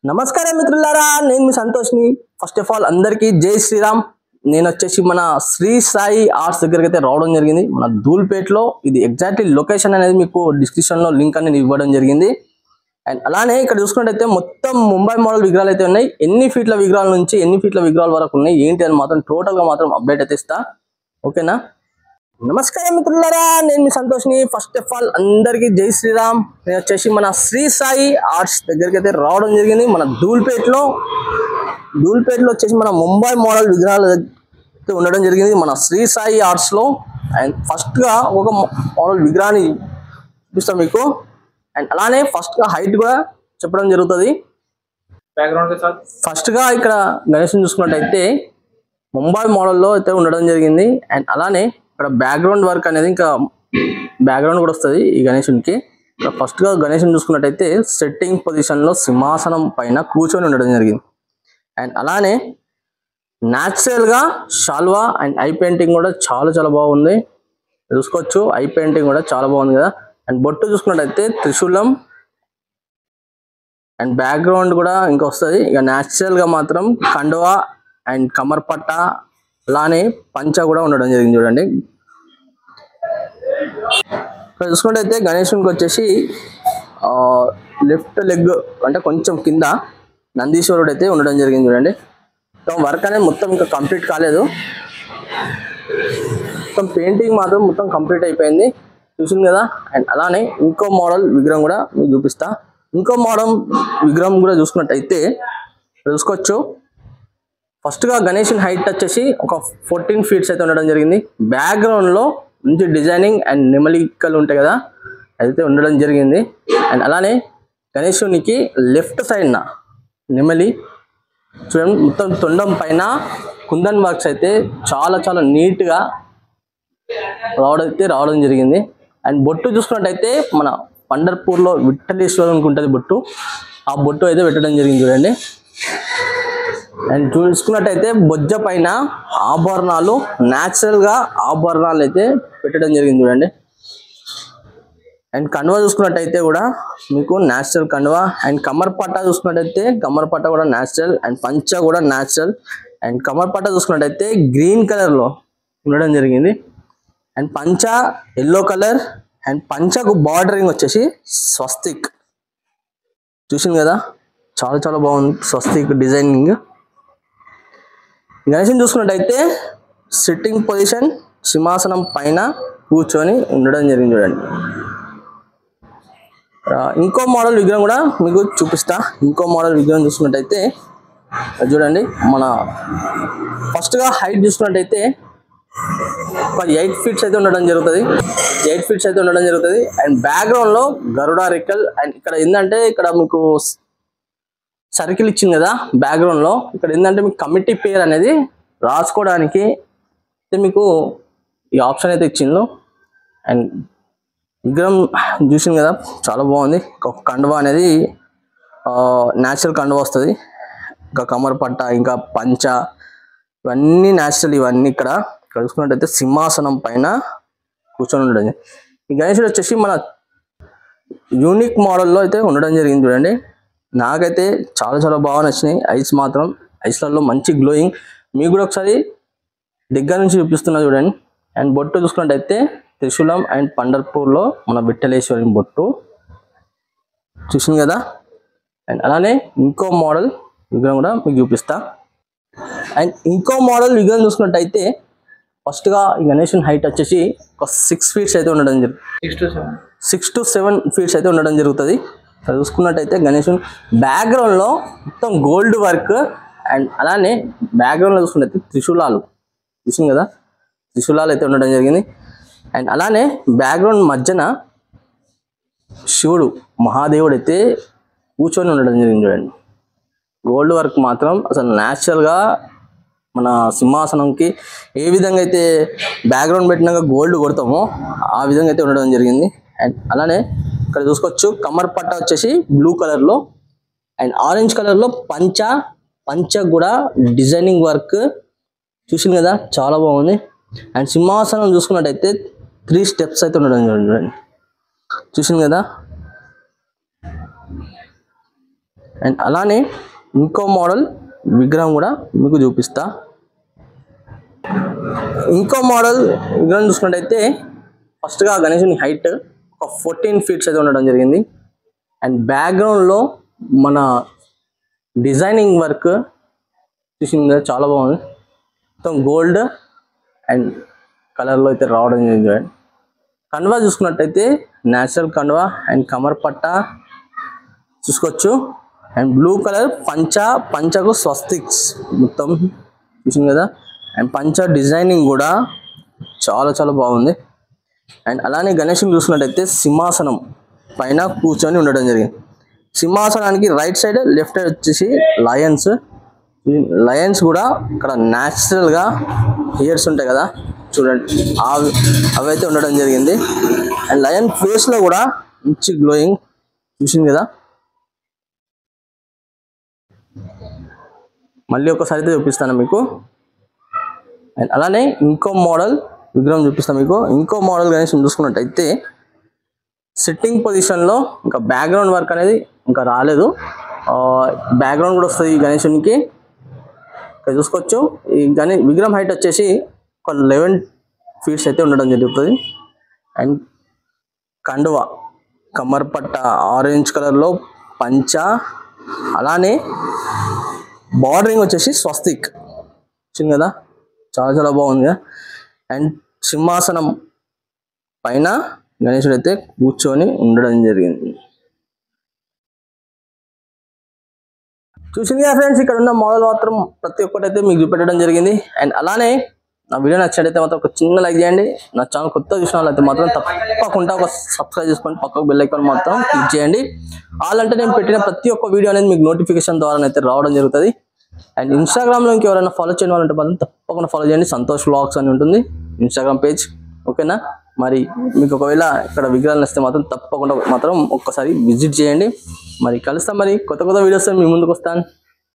నమస్కారం మిత్రులారా, నేను మీ సంతోష్ని. ఫస్ట్ ఆఫ్ ఆల్ అందరికీ జై శ్రీరామ్. నేను వచ్చేసి మన శ్రీ సాయి ఆర్ట్స్ దగ్గరికి అయితే రావడం జరిగింది. మన ధూల్పేటలో. ఇది ఎగ్జాక్ట్లీ లొకేషన్ అనేది మీకు డిస్క్రిప్షన్లో లింక్ అనేది ఇవ్వడం జరిగింది. అండ్ అలానే ఇక్కడ చూసుకున్నట్టయితే మొత్తం ముంబై మోడల్ విగ్రహాలు అయితే ఉన్నాయి. ఎన్ని ఫీట్ల విగ్రహాల నుంచి ఎన్ని ఫీట్ల విగ్రహాల వరకు ఉన్నాయి ఏంటి అని మాత్రం టోటల్గా మాత్రం అప్డేట్ అయితే ఇస్తా. ఓకేనా? నమస్కారం మిత్రులారా, నేను మీ సంతోష్ని. ఫస్ట్ ఆఫ్ ఆల్ అందరికీ జై శ్రీరామ్. నేను వచ్చేసి మన శ్రీ సాయి ఆర్ట్స్ దగ్గరికి అయితే రావడం జరిగింది. మన ధూల్పేటలో వచ్చేసి మన ముంబై మోడల్ విగ్రహాలు అయితే ఉండడం జరిగింది మన శ్రీ సాయి ఆర్ట్స్లో. అండ్ ఫస్ట్గా ఒక మోడల్ విగ్రహాన్ని చూపిస్తాం మీకు. అండ్ అలానే ఫస్ట్గా హైట్ కూడా చెప్పడం జరుగుతుంది. ఫస్ట్గా ఇక్కడ గణేశుని చూసుకున్నట్టయితే ముంబై మోడల్లో అయితే ఉండడం జరిగింది. అండ్ అలానే ఇక్కడ బ్యాక్గ్రౌండ్ వర్క్ అనేది ఇంకా బ్యాక్గ్రౌండ్ కూడా వస్తుంది ఈ గణేశునికి. ఇక్కడ ఫస్ట్గా గణేశుని చూసుకున్నట్టయితే సెట్టింగ్ పొజిషన్లో సింహాసనం పైన కూర్చొని ఉండడం జరిగింది. అండ్ అలానే న్యాచురల్గా షాల్వా అండ్ ఐ పెయింటింగ్ కూడా చాలా బాగుంది. చూసుకోవచ్చు, ఐ పెయింటింగ్ కూడా చాలా బాగుంది కదా. అండ్ బొట్టు చూసుకున్నట్టయితే త్రిశూలం అండ్ బ్యాక్గ్రౌండ్ కూడా ఇంకా వస్తుంది. ఇక న్యాచురల్గా మాత్రం కండువా అండ్ కమర్ పట్ట అలానే పంచ కూడా ఉండడం జరిగింది. చూడండి, ఇక్కడ చూసుకున్నట్టయితే గణేశునికి వచ్చేసి లెఫ్ట్ లెగ్ అంటే కొంచెం కింద నందీశ్వరుడు అయితే ఉండడం జరిగింది. చూడండి, వర్క్ అనేది మొత్తం ఇంకా కంప్లీట్ కాలేదు. మొత్తం పెయింటింగ్ మాత్రం మొత్తం కంప్లీట్ అయిపోయింది, చూసింది కదా. అండ్ అలానే ఇంకో మోడల్ విగ్రహం కూడా మీకు చూపిస్తా. ఇంకో మోడల్ విగ్రహం కూడా చూసుకున్నట్టయితే చూసుకోవచ్చు. ఫస్ట్గా గణేశుని హైట్ వచ్చేసి ఒక 14 ఫీట్స్ అయితే ఉండడం జరిగింది. బ్యాక్గ్రౌండ్లో మంచి డిజైనింగ్ అండ్ నెమలికలు ఉంటాయి కదా, అయితే ఉండడం జరిగింది. అండ్ అలానే గణేశునికి లెఫ్ట్ సైడ్న నెమలి చూడండి, మొత్తం తొండం పైన కుందన్ వర్క్స్ అయితే చాలా నీట్గా రావడం జరిగింది. అండ్ బొట్టు చూసుకున్నట్టయితే మన పండర్పూర్లో విఠలేశ్వరునికి ఉంటుంది బొట్టు, ఆ బొట్టు అయితే పెట్టడం జరిగింది. చూడండి, అండ్ చూసుకున్నట్టయితే బొజ్జ పైన ఆభరణాలు న్యాచురల్గా ఆభరణాలు అయితే పెట్టడం జరిగింది. చూడండి, అండ్ కండువా చూసుకున్నట్టయితే కూడా మీకు న్యాచురల్ కండువా. అండ్ కమర్ పట్ట చూసుకున్నట్టయితే కమర్ పట్ట కూడా న్యాచురల్. అండ్ పంచ కూడా న్యాచురల్. అండ్ కమర్ పట్ట చూసుకున్నట్టయితే గ్రీన్ కలర్లో ఉండడం జరిగింది. అండ్ పంచ ఎల్లో కలర్. అండ్ పంచకు బార్డరింగ్ వచ్చేసి స్వస్తిక్, చూసింది కదా, చాలా బాగుంది స్వస్తిక్ డిజైనింగ్. గణేశుని చూసుకున్నట్టయితే సిట్టింగ్ పొజిషన్ సింహాసనం పైన కూర్చొని ఉండడం జరిగింది. చూడండి, ఇంకో మోడల్ విగ్రహం కూడా మీకు చూపిస్తా. ఇంకో మోడల్ విగ్రహం చూసుకున్నట్టయితే చూడండి, మన ఫస్ట్గా హైట్ చూసుకున్నట్టయితే ఒక 8 ఫీట్స్ అయితే ఉండడం జరుగుతుంది. 8 ఫీట్స్ అయితే ఉండడం జరుగుతుంది. అండ్ బ్యాక్గ్రౌండ్లో గరుడా రెక్కల్. అండ్ ఇక్కడ ఏంటంటే ఇక్కడ మీకు సర్కిల్ ఇచ్చింది కదా బ్యాక్గ్రౌండ్లో. ఇక్కడ ఏంటంటే మీకు కమిటీ పేరు అనేది రాసుకోవడానికి అయితే మీకు ఈ ఆప్షన్ అయితే ఇచ్చిందో. అండ్ విగ్రహం చూసింది కదా, చాలా బాగుంది. ఒక కండువా అనేది న్యాచురల్ కండువా వస్తుంది. ఇంకా కమర్ పట్ట ఇంకా పంచ ఇవన్నీ న్యాచురల్. ఇవన్నీ ఇక్కడ చూసుకున్నట్టయితే సింహాసనం పైన కూర్చొని ఉండడం. ఈ గణేశుడు వచ్చేసి మన యూనిక్ మోడల్లో అయితే ఉండడం జరిగింది. చూడండి, నాకైతే చాలా బాగా నచ్చినాయి. ఐస్ మాత్రం ఐస్లలో మంచి గ్లోయింగ్. మీకు కూడా ఒకసారి దగ్గర నుంచి చూపిస్తున్నా చూడండి. అండ్ బొట్టు చూసుకున్నట్టయితే త్రిశూలం అండ్ పండర్పూర్లో మన విఠలేశ్వరి బొట్టు, చూసింది కదా. అండ్ అలానే ఇంకో మోడల్ విగ్రహం కూడా మీకు చూపిస్తా. అండ్ ఇంకో మోడల్ విగ్రహం చూసుకున్నట్టయితే ఫస్ట్గా ఈ గణేశుని హైట్ వచ్చేసి ఒక 6 ఫీట్స్ అయితే ఉండడం జరుగుతుంది. 6 to 7 ఫీట్స్ అయితే ఉండడం జరుగుతుంది. ఇక్కడ చూసుకున్నట్టయితే గణేశుని బ్యాక్గ్రౌండ్లో మొత్తం గోల్డ్ వర్క్. అండ్ అలానే బ్యాక్గ్రౌండ్లో చూసుకున్నట్టయితే త్రిశూలాలు, చూసింది కదా, త్రిశూలాలు అయితే ఉండడం జరిగింది. అండ్ అలానే బ్యాక్గ్రౌండ్ మధ్యన శివుడు మహాదేవుడు అయితే కూర్చొని ఉండడం జరిగింది. చూడండి, గోల్డ్ వర్క్ మాత్రం అసలు న్యాచురల్గా మన సింహాసనంకి ఏ విధంగా అయితే బ్యాక్గ్రౌండ్ పెట్టినాక గోల్డ్ కొడతామో ఆ విధంగా అయితే ఉండడం జరిగింది. అండ్ అలానే ఇక్కడ చూసుకోవచ్చు కమర్ పట్ట వచ్చేసి బ్లూ కలర్లో అండ్ ఆరెంజ్ కలర్లో పంచ కూడా డిజైనింగ్ వర్క్, చూసింది కదా, చాలా బాగుంది. అండ్ సింహాసనం చూసుకున్నట్టయితే 3 స్టెప్స్ అయితే ఉండడం చూడండి, చూసింది కదా. అండ్ అలానే ఇంకో మోడల్ విగ్రహం కూడా మీకు చూపిస్తా. ఇంకో మోడల్ విగ్రహం చూసుకున్నట్టయితే ఫస్ట్గా గణేశుని హైట్ ఒక 14 ఫీట్స్ అయితే ఉండడం జరిగింది. అండ్ బ్యాక్గ్రౌండ్లో మన డిజైనింగ్ వర్క్ చూసింది చాలా బాగుంది. మొత్తం గోల్డ్ అండ్ కలర్లో అయితే రావడం జరిగింది. కండువా చూసుకున్నట్టయితే న్యాచురల్ కండువా అండ్ కమర్ పట్ట చూసుకోవచ్చు. అండ్ బ్లూ కలర్ పంచకు స్వస్తిక్స్ మొత్తం చూసింది కదా. అండ్ పంచ డిజైనింగ్ కూడా చాలా చాలా బాగుంది. అండ్ అలానే గణేశుని చూసుకున్నట్టయితే సింహాసనం పైన కూర్చొని ఉండడం జరిగింది. సింహాసనానికి రైట్ సైడ్ లెఫ్ట్ సైడ్ వచ్చేసి లయన్స్ కూడా ఇక్కడ న్యాచురల్గా ఇయర్స్ ఉంటాయి కదా చూడండి, అవైతే ఉండడం జరిగింది. అండ్ లయన్ ఫేస్లో కూడా మంచి గ్లోయింగ్ చూసింది కదా. మళ్ళీ ఒకసారి అయితే చూపిస్తాను మీకు. అండ్ అలానే ఇంకో మోడల్ విగ్రహం చూపిస్తాను మీకు. ఇంకో మోడల్ గణేశుని చూసుకున్నట్టయితే సిట్టింగ్ పొజిషన్లో ఇంకా బ్యాక్గ్రౌండ్ వర్క్ అనేది ఇంకా రాలేదు. బ్యాక్గ్రౌండ్ కూడా వస్తుంది ఈ గణేశునికి. ఇక్కడ చూసుకోవచ్చు. ఈ విగ్రహం హైట్ వచ్చేసి ఒక 11 ఫీట్స్ అయితే ఉండడం జరుగుతుంది. అండ్ కండువా కమర్ పట్ట ఆరెంజ్ కలర్లో పంచ, అలానే బార్డరింగ్ వచ్చేసి స్వస్తిక్ వచ్చింది కదా, చాలా చాలా బాగుంది. అండ్ సింహాసనం పైన గణేశుడు అయితే కూర్చొని ఉండడం జరిగింది. చూసింది కదా ఫ్రెండ్స్, ఇక్కడ ఉన్న మోడల్ మాత్రం ప్రతి ఒక్కటి అయితే మీకు చూపెట్టడం జరిగింది. అండ్ అలానే నా వీడియో నచ్చినట్టయితే మాత్రం ఒక చిన్న లైక్ చేయండి. నా ఛానల్ కొత్త చూసిన వాళ్ళైతే మాత్రం తప్పకుండా ఒక సబ్స్క్రైబ్ చేసుకొని పక్కకు బెల్ ఐకాన్ మాత్రం క్లిక్ చేయండి. అంటే నేను పెట్టిన ప్రతి ఒక్క వీడియో అనేది మీకు నోటిఫికేషన్ ద్వారా అయితే రావడం జరుగుతుంది. అండ్ ఇన్స్టాగ్రామ్లో ఇంకెవరైనా ఫాలో చేయని వాళ్ళంటే మాత్రం తప్పకుండా ఫాలో చేయండి. సంతోష్ వ్లాగ్స్ అని ఉంటుంది ఇన్స్టాగ్రామ్ పేజ్, ఓకేనా. మరి మీకు ఒకవేళ ఇక్కడ విగ్రహాలు వస్తే మాత్రం తప్పకుండా మాత్రం ఒక్కసారి విజిట్ చేయండి. మరి కలుస్తాం, మరి కొత్త వీడియోస్ మీ ముందుకు వస్తాను.